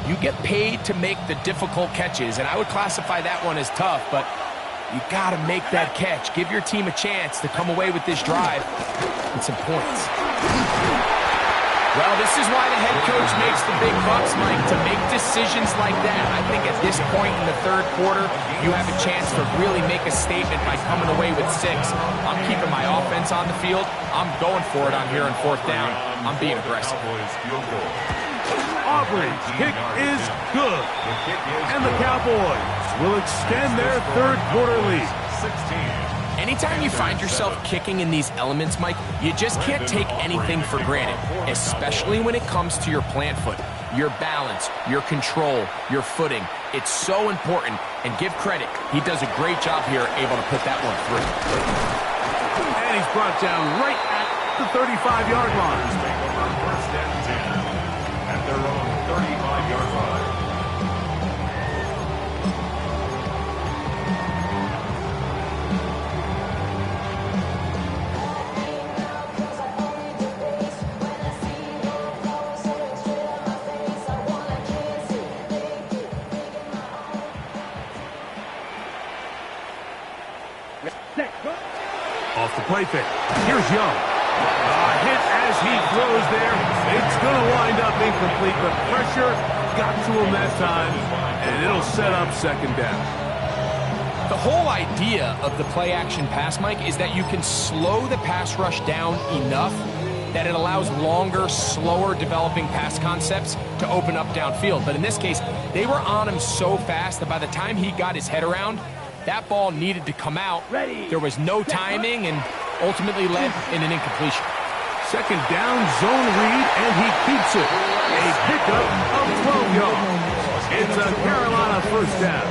Speaker 4: you get paid to make the difficult catches. And I would classify that one as tough, but you got to make that catch. Give your team a chance to come away with this drive with some points. Well, this is why the head coach makes the big bucks, Mike, to make decisions like that. I think at this point in the third quarter, you have a chance to really make a statement by coming away with 6. I'm keeping my offense on the field. I'm going for it on here on fourth down. I'm being aggressive.
Speaker 3: Aubrey's kick is good. And the Cowboys will extend their third quarter lead.
Speaker 4: Anytime you find yourself kicking in these elements, Mike, you just can't take anything for granted, especially when it comes to your plant foot, your balance, your control, your footing. It's so important, and give credit. He does a great job here, able to put that one through.
Speaker 3: And he's brought down right at the 35-yard line.
Speaker 6: First and 10 at their own 35-yard line.
Speaker 3: Off the play fake. Here's Young. Hit as he throws there. It's going to wind up incomplete, but pressure got to him that time, and it'll set up second down.
Speaker 4: The whole idea of the play-action pass, Mike, is that you can slow the pass rush down enough that it allows longer, slower developing pass concepts to open up downfield. But in this case, they were on him so fast that by the time he got his head around, that ball needed to come out. There was no timing and ultimately led in an incompletion.
Speaker 3: Second down, zone read, and he keeps it. A pickup of 12 yards. It's a Carolina first down.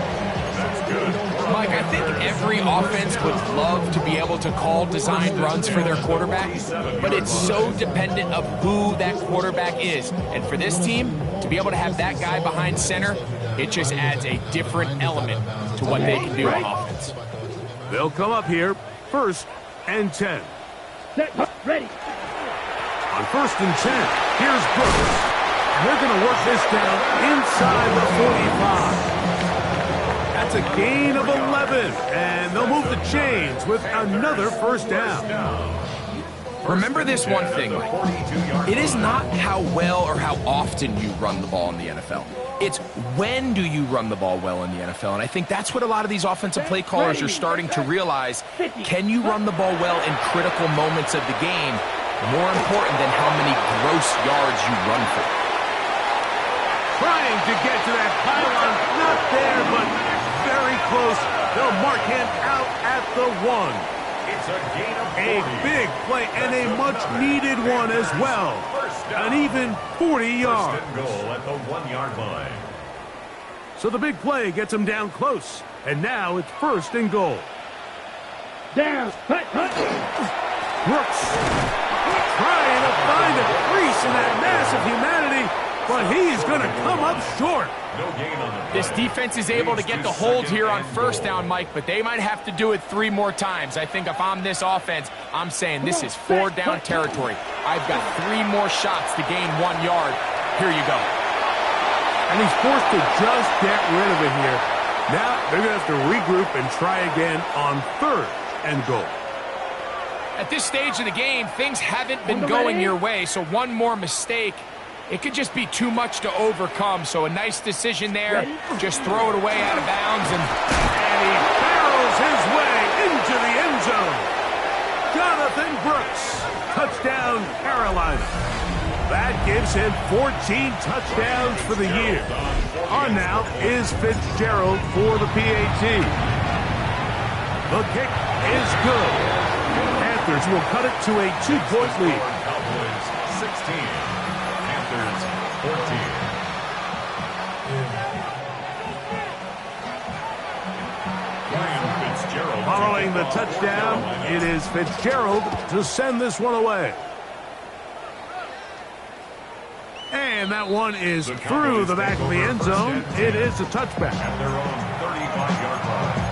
Speaker 6: That's good.
Speaker 4: Mike, I think every offense would love to be able to call designed runs for their quarterback, but it's so dependent of who that quarterback is. And for this team, to be able to have that guy behind center, it just adds a different element to what they can do on offense.
Speaker 3: They'll come up here, first and 10.
Speaker 5: Ready.
Speaker 3: On first and 10, here's Brooks. They're going to work this down inside the 45. That's a gain of 11, and they'll move the chains with another first down.
Speaker 4: Remember this one thing, Mike. It is not how well or how often you run the ball in the NFL. It's when do you run the ball well in the NFL. And I think that's what a lot of these offensive play callers are starting to realize. Can you run the ball well in critical moments of the game? More important than how many gross yards you run for.
Speaker 3: Trying to get to that pylon. Not there, but very close. They'll mark him out at the 1.
Speaker 6: It's a gain of 40.
Speaker 3: A big play and a much-needed one as well. An even 40 yards.
Speaker 6: First and goal at the 1-yard line.
Speaker 3: So the big play gets him down close. And now it's first and goal.
Speaker 5: Down.
Speaker 3: Brooks trying to find a crease in that mass of humanity, but he's going to come up short.
Speaker 6: No gain on the play.
Speaker 4: This defense is able to get the hold here on first down, Mike, but they might have to do it 3 more times. I think if I'm this offense, I'm saying this is 4-down territory. I've got 3 more shots to gain 1 yard. Here you go.
Speaker 3: And he's forced to just get rid of it here. Now they're going to have to regroup and try again on third and goal.
Speaker 4: At this stage of the game, things haven't been going your way, so one more mistake, it could just be too much to overcome. So a nice decision there. Just throw it away out of bounds. And
Speaker 3: he barrels his way into the end zone. Jonathan Brooks Touchdown, Carolina. That gives him 14 touchdowns for the year. On now is Fitzgerald for the PAT. The kick is good. Panthers will cut it to a 2-point lead.
Speaker 6: Cowboys 16, Panthers 14.
Speaker 3: Following the touchdown, it is Fitzgerald to send this one away. And that one is through the back of the end zone. It is a touchback.
Speaker 6: At their own 35-yard line.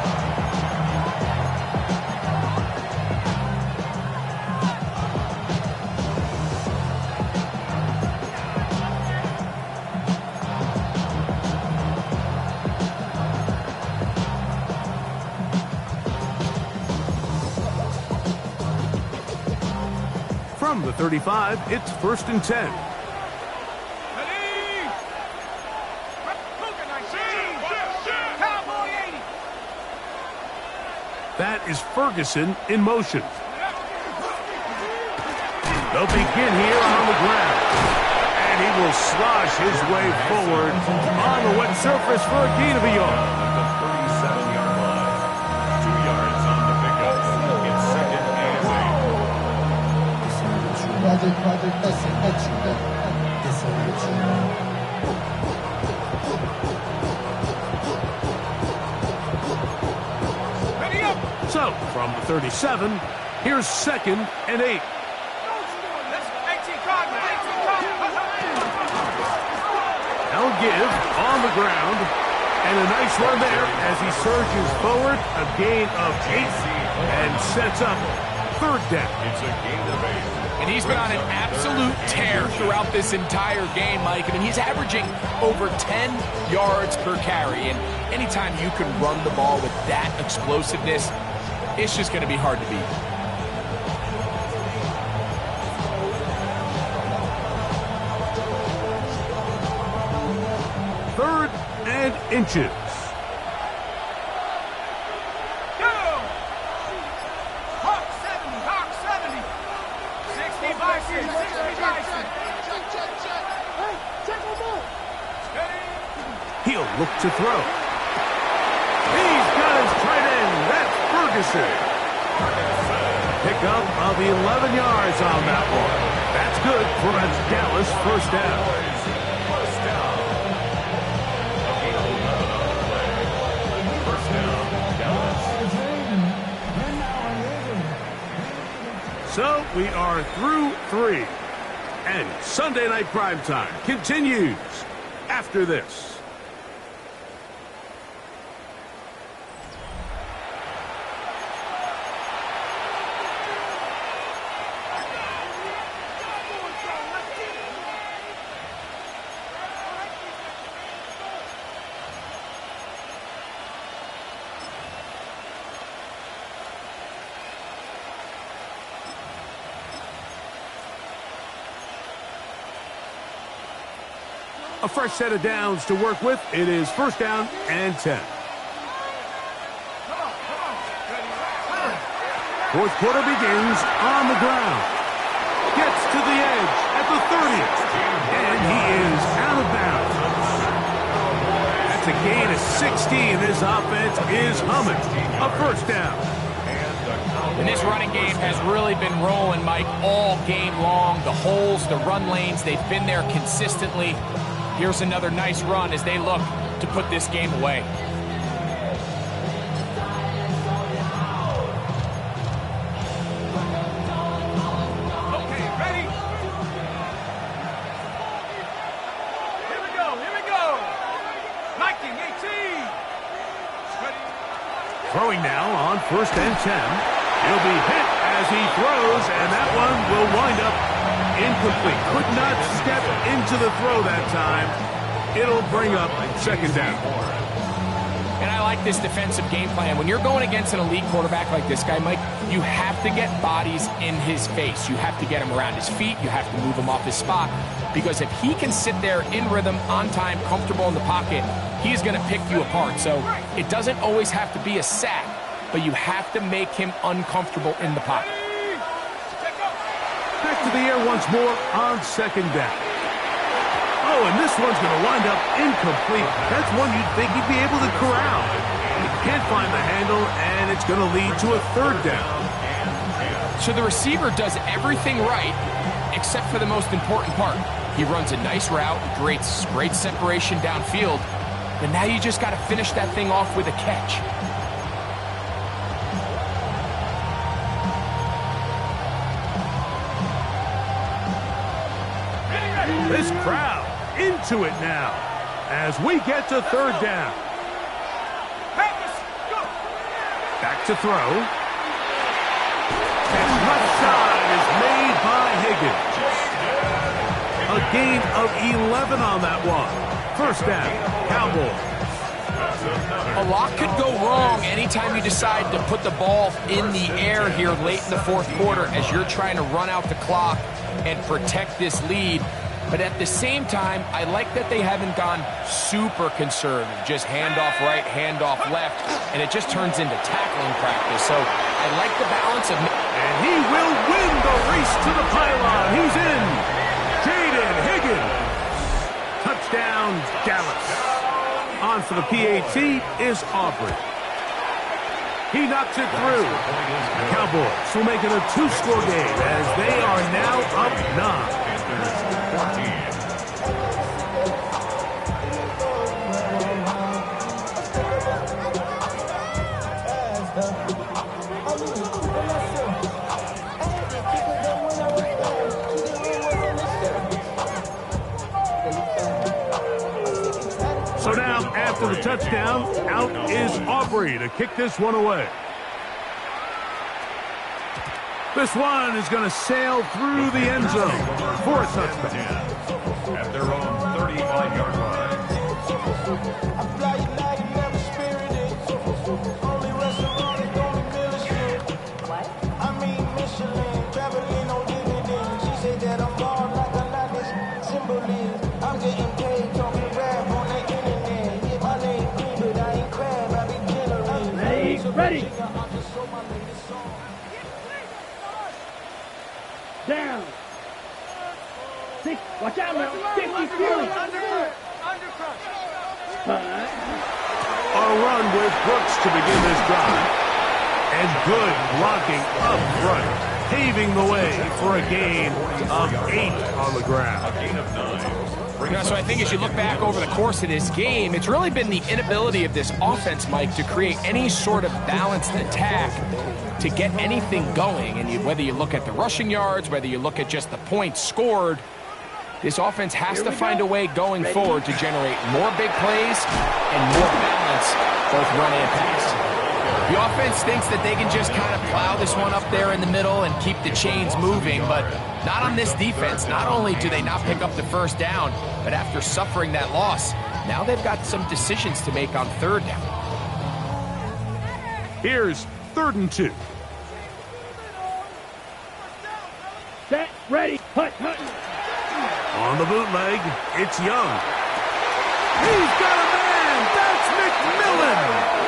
Speaker 3: From the 35, it's 1st and 10. That is Ferguson in motion. They'll begin here on the ground. And he will slosh his way forward on the wet surface for a gain of a yard.
Speaker 6: At the 37-yard line. 2 yards on the pickup. It's 2nd and
Speaker 3: 8. So, from the 37, here's 2nd and 8. They'll give on the ground. And a nice run there as he surges forward. A gain of 8 and sets up 3rd down.
Speaker 6: It's a gain of 8.
Speaker 4: And he's been on an absolute tear throughout this entire game, Mike. I mean, he's averaging over 10 yards per carry. And anytime you can run the ball with that explosiveness, it's just going to be hard to beat.
Speaker 3: Third and inches. He'll look to throw. He's got his tight end. That's Ferguson. Pickup of 11 yards on that one. That's good for a Dallas 1st down. So we are through 3. And Sunday Night Primetime continues after this. A fresh set of downs to work with. It is 1st down and 10. 4th quarter begins on the ground. Gets to the edge at the 30. And he is out of bounds. That's a gain of 16. This offense is humming. A 1st down.
Speaker 4: And this running game has really been rolling, Mike, all game long. The holes, the run lanes, they've been there consistently. Here's another nice run as they look to put this game away.
Speaker 7: Okay, ready? Here we go. Liking 18.
Speaker 3: Throwing now on 1st and 10. He'll be hit as he throws, and that one will wind up incomplete. Could not step into the throw that time. It'll bring up 2nd down.
Speaker 4: And I like this defensive game plan. When you're going against an elite quarterback like this guy, Mike, you have to get bodies in his face. You have to get him around his feet. You have to move him off his spot. Because if he can sit there in rhythm, on time, comfortable in the pocket, he's going to pick you apart. So it doesn't always have to be a sack, but you have to make him uncomfortable in the pocket.
Speaker 3: Back to the air once more on second down. Oh, and this one's going to wind up incomplete. That's one you'd think he'd be able to corral. He can't find the handle, and it's going to lead to a third down.
Speaker 4: So the receiver does everything right, except for the most important part. He runs a nice route, creates great separation downfield, but now you just got to finish that thing off with a catch.
Speaker 3: This crowd into it now as we get to third down. Back to throw. And left side is made by Higgins. A gain of 11 on that one. First down, Cowboys.
Speaker 4: A lot could go wrong anytime you decide to put the ball in the air here late in the fourth quarter as you're trying to run out the clock and protect this lead. But at the same time, I like that they haven't gone super conservative. Just handoff right, handoff left, and it just turns into tackling practice. So I like the balance of...
Speaker 3: And he will win the race to the pylon. He's in. Jaden Higgins. Touchdown, Dallas. On for the PAT is Aubrey. He knocks it through. The Cowboys will make it a two-score game as they are now up 9. So now, after the touchdown, out is Aubrey to kick this one away. This one is going to sail through the end zone for a touchdown.
Speaker 6: At their own 35-yard line.
Speaker 5: Ready. Down. 6. Watch out now. 52.
Speaker 3: A run with Brooks to begin this drive. And good blocking up front, paving the way for a gain of 8 on the ground.
Speaker 6: A gain of 9.
Speaker 4: So I think as you look back over the course of this game, it's really been the inability of this offense, Mike, to create any sort of balanced attack to get anything going. And whether you look at the rushing yards, whether you look at just the points scored, this offense has to find a way going forward to generate more big plays and more balance, both run and pass. The offense thinks that they can just kind of plow this one up there in the middle and keep the chains moving, but not on this defense. Not only do they not pick up the first down, but after suffering that loss, now they've got some decisions to make on third down.
Speaker 3: Here's 3rd and 2.
Speaker 5: Set, ready, hut.
Speaker 3: On the bootleg, it's Young. He's got a man! That's McMillan!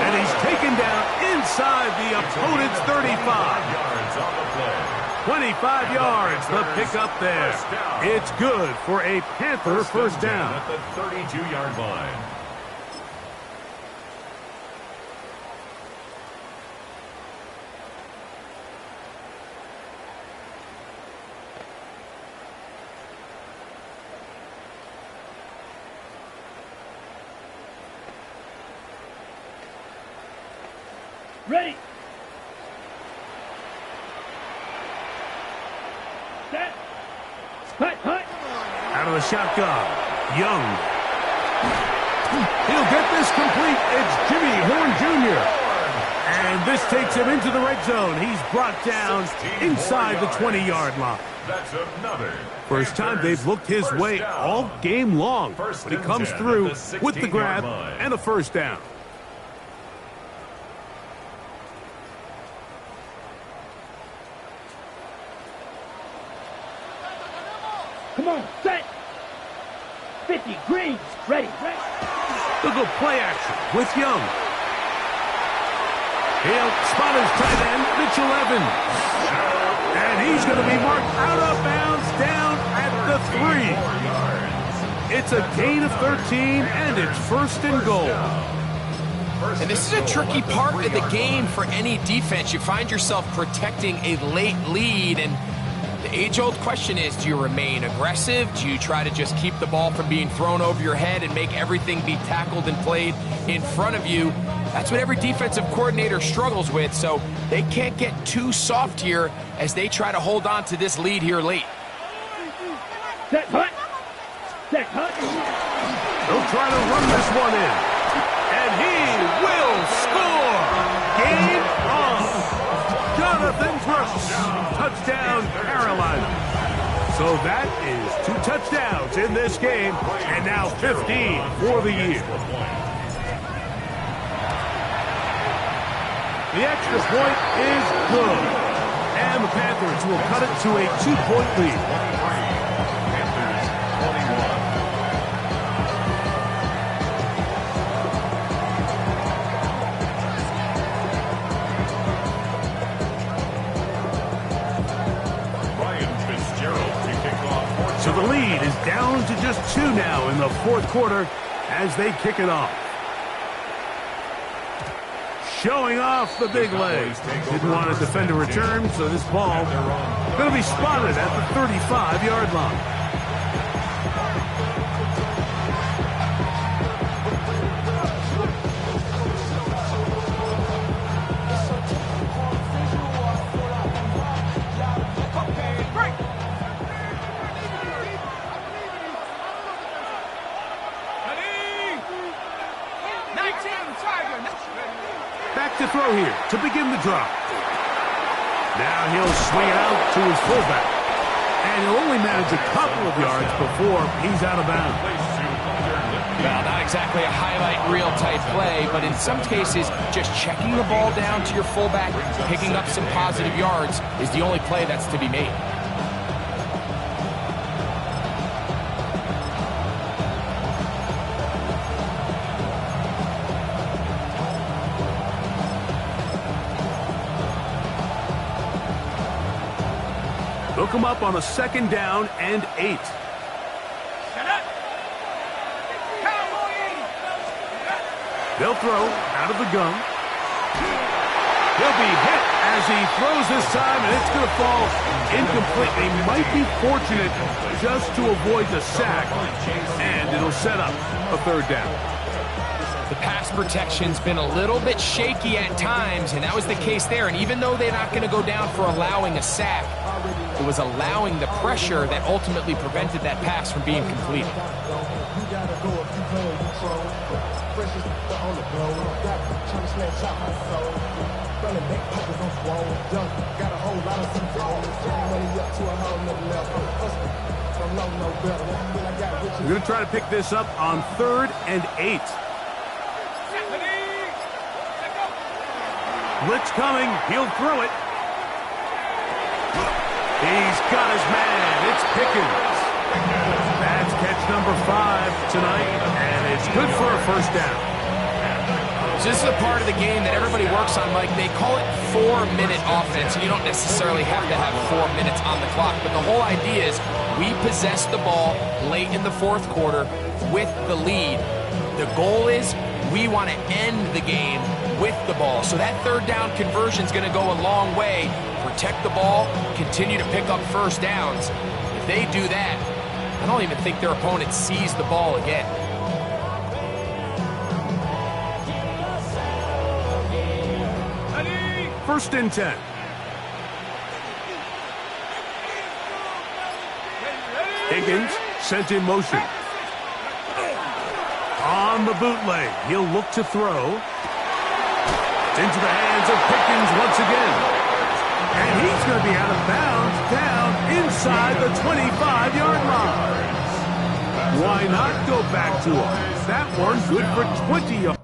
Speaker 3: And he's taken down inside the opponent's 35. 25 yards, the pickup there. It's good for a Panther first down.
Speaker 6: At the 32-yard line.
Speaker 5: Ready. Set. Hut.
Speaker 3: Out of the shotgun, Young. He'll get this complete. It's Jimmy Horn Jr. And this takes him into the red zone. He's brought down inside the 20-yard line.
Speaker 6: That's another.
Speaker 3: First time they've looked his way all game long. But he comes through with the grab and a first down.
Speaker 5: Come on, set. 50, green, ready.
Speaker 3: They'll go play action with Young. He'll spot his tight end, Mitchell Evans. And he's going to be marked out of bounds down at the 3. It's a gain of 13, and it's 1st and goal.
Speaker 4: And this is a tricky part of the game for any defense. You find yourself protecting a late lead, and the age-old question is, do you remain aggressive? Do you try to just keep the ball from being thrown over your head and make everything be tackled and played in front of you? That's what every defensive coordinator struggles with, so they can't get too soft here as they try to hold on to this lead here late.
Speaker 5: Set hut. Set hut.
Speaker 3: They'll try to run this one in. And he will score! Game on! Jonathan Brooks, touchdown Carolina. So that is 2 touchdowns in this game, and now 15 for the year. The extra point is good, and the Panthers will cut it to a 2-point lead.
Speaker 6: Panthers 21.
Speaker 3: So the lead is down to just 2 now in the 4th quarter as they kick it off. Showing off the big leg. Didn't want to defend a return, so this ball going to be spotted at the 35-yard line. Back to throw here to begin the drive. Now he'll swing it out to his fullback. And he'll only manage a couple of yards before he's out of bounds.
Speaker 4: Well, not exactly a highlight reel type play, but in some cases, just checking the ball down to your fullback, picking up some positive yards is the only play that's to be made.
Speaker 3: They'll come up on a 2nd down and 8. They'll throw out of the gun. He'll be hit as he throws this time, and it's going to fall incomplete. They might be fortunate just to avoid the sack, and it'll set up a 3rd down.
Speaker 4: The pass protection's been a little bit shaky at times, and that was the case there. And even though they're not going to go down for allowing a sack, it was allowing the pressure that ultimately prevented that pass from being completed.
Speaker 3: We're going to try to pick this up on 3rd and 8. Blitz coming. He'll throw it. He's got his man. It's Pickens. That's catch number 5 tonight, and it's good for a 1st down.
Speaker 4: So this is a part of the game that everybody works on, Mike. They call it 4-minute offense. You don't necessarily have to have 4 minutes on the clock, but the whole idea is we possess the ball late in the 4th quarter with the lead. The goal is we want to end the game with the ball. So that 3rd down conversion is going to go a long way. Protect the ball, continue to pick up 1st downs. If they do that, I don't even think their opponent sees the ball again.
Speaker 3: First and 10. Higgins sent in motion. On the bootleg, he'll look to throw. Into the hands of Pickens once again. And he's going to be out of bounds down inside the 25-yard line. Why not go back to him? That one good for 20 yards.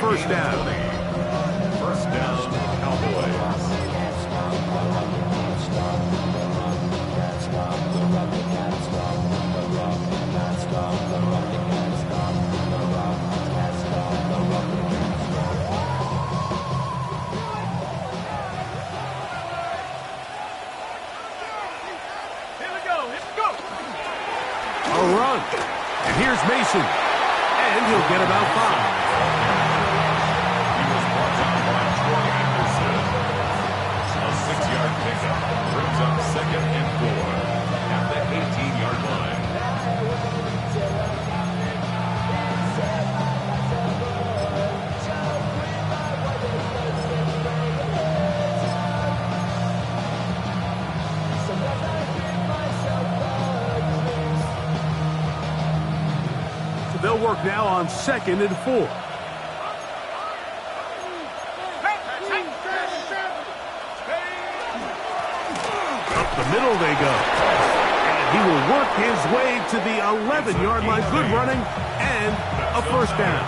Speaker 3: first down.
Speaker 6: First down, Cowboys.
Speaker 3: A run. And here's Mason. And he'll get about 5.
Speaker 6: He was brought down by Troy Anderson. A 6-yard pickup brings up 2nd and 4 at the 18-yard line.
Speaker 3: They'll work now on 2nd and 4. Up the middle they go. And he will work his way to the 11-yard line. Good running and a first down.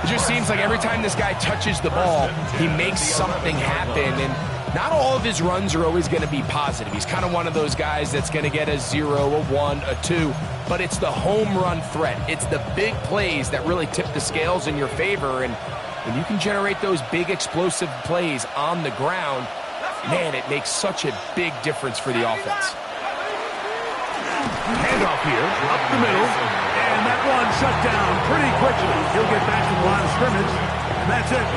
Speaker 4: It just seems like every time this guy touches the ball, he makes something happen. And not all of his runs are always going to be positive. He's kind of one of those guys that's going to get a 0, a 1, a 2. But it's the home run threat. It's the big plays that really tip the scales in your favor. And when you can generate those big explosive plays on the ground, man, it makes such a big difference for the offense.
Speaker 3: Handoff here, up the middle. And that one shut down pretty quickly. He'll get back to the line of scrimmage. And that's it.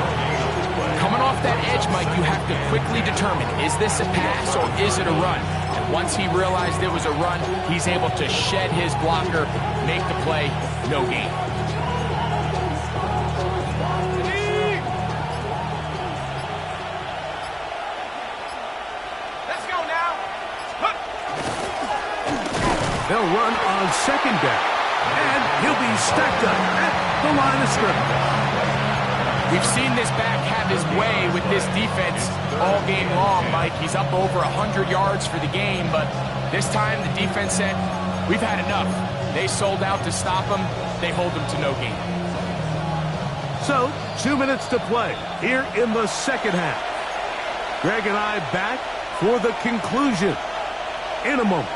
Speaker 4: Coming off that edge, Mike, you have to quickly determine, is this a pass or is it a run? And once he realized it was a run, he's able to shed his blocker, make the play, no gain.
Speaker 1: Let's go now.
Speaker 3: They'll run on 2nd down. And he'll be stacked up at the line of scrimmage.
Speaker 4: We've seen this back have his way with this defense all game long, Mike. He's up over 100 yards for the game, but this time the defense said, we've had enough. They sold out to stop him. They hold him to no gain.
Speaker 3: So, 2 minutes to play here in the second half. Greg and I back for the conclusion in a moment.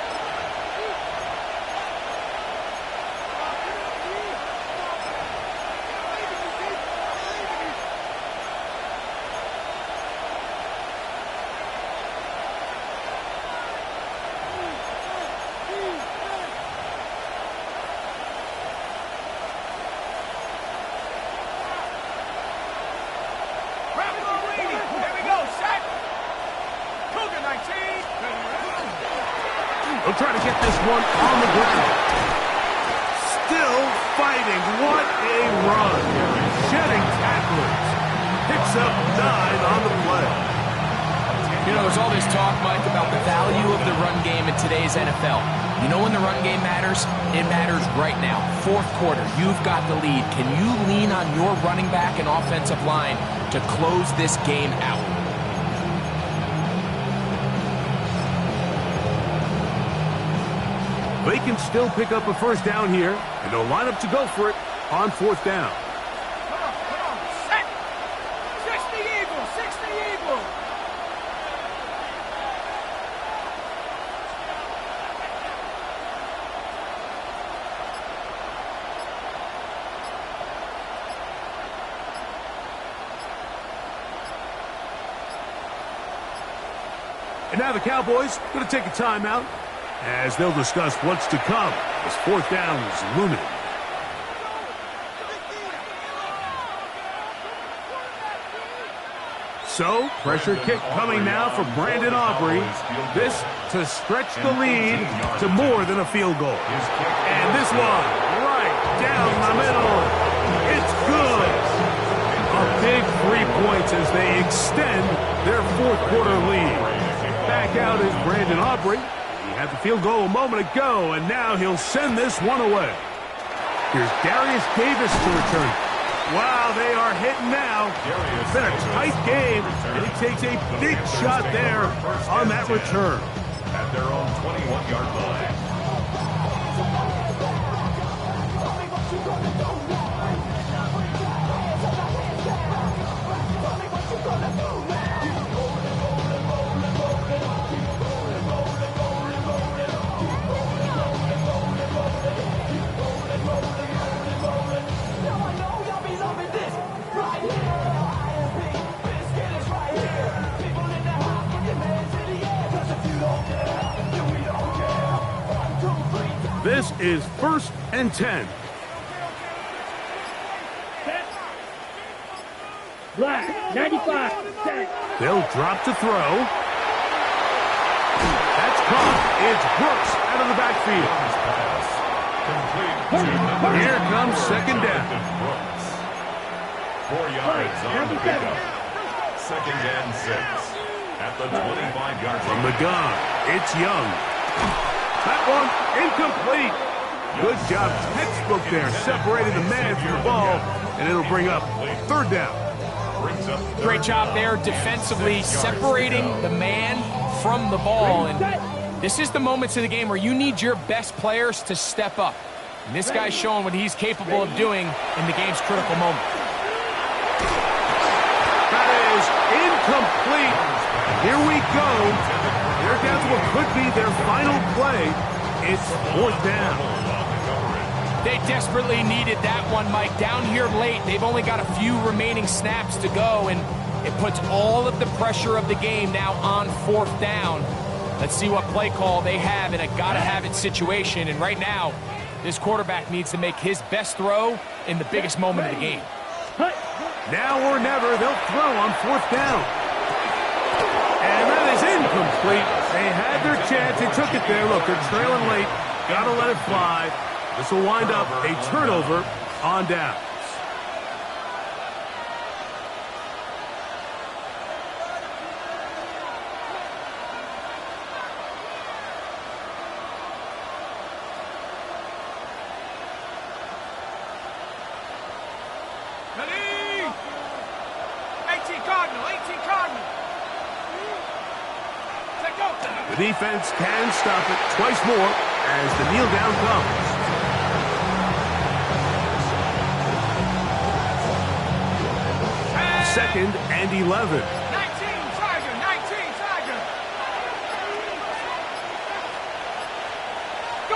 Speaker 3: They'll try to get this one on the ground. Still fighting. What a run. Shedding tacklers. Picks up 9 on the play.
Speaker 4: You know, there's all this talk, Mike, about the value of the run game in today's NFL. You know when the run game matters? It matters right now. 4th quarter, you've got the lead. Can you lean on your running back and offensive line to close this game out?
Speaker 3: They can still pick up a first down here, and they'll line up to go for it on 4th down.
Speaker 1: Come on, set. 60 Eagles, 60 Eagles.
Speaker 3: And now the Cowboys going to take a timeout as they'll discuss what's to come as 4th down is looming. So, pressure kick coming now for Brandon Aubrey. This to stretch the lead to more than a field goal. And this one, right down the middle. It's good. A big 3 points as they extend their 4th quarter lead. Back out is Brandon Aubrey. He had the field goal a moment ago, and now he'll send this one away. Here's Darius Davis to return. Wow, they are hitting now. It's been a tight game, and he takes a big shot there on that return.
Speaker 6: At their own 21-yard line.
Speaker 3: This is 1st and 10.
Speaker 5: Black, 95, set.
Speaker 3: They'll drop to throw. That's caught. It's Brooks out of the backfield. Here comes second down.
Speaker 6: 4 yards on the pickup. 2nd and 6. At the 25-yard
Speaker 3: From the gun, it's Young. That one incomplete. Good job, textbook there, separating the man from the ball, and it'll bring up 3rd down.
Speaker 4: Great job there defensively, separating the man from the ball. And this is the moments of the game where you need your best players to step up. And this guy's showing what he's capable of doing in the game's critical moment.
Speaker 3: That is incomplete. Here we go. They're down to what could be their final play. It's 4th down.
Speaker 4: They desperately needed that one, Mike. Down here late, they've only got a few remaining snaps to go, and it puts all of the pressure of the game now on 4th down. Let's see what play call they have in a gotta-have-it situation. And right now, this quarterback needs to make his best throw in the biggest moment of the game.
Speaker 3: Now or never, they'll throw on 4th down. And that is incomplete. They had their chance. They took it there. Look, they're trailing late. Got to let it fly. This will wind up a turnover on downs.
Speaker 4: Ready? 18 Cardinal. Take over.
Speaker 3: The defense can stop it twice more as the kneel down comes. 2nd and 11.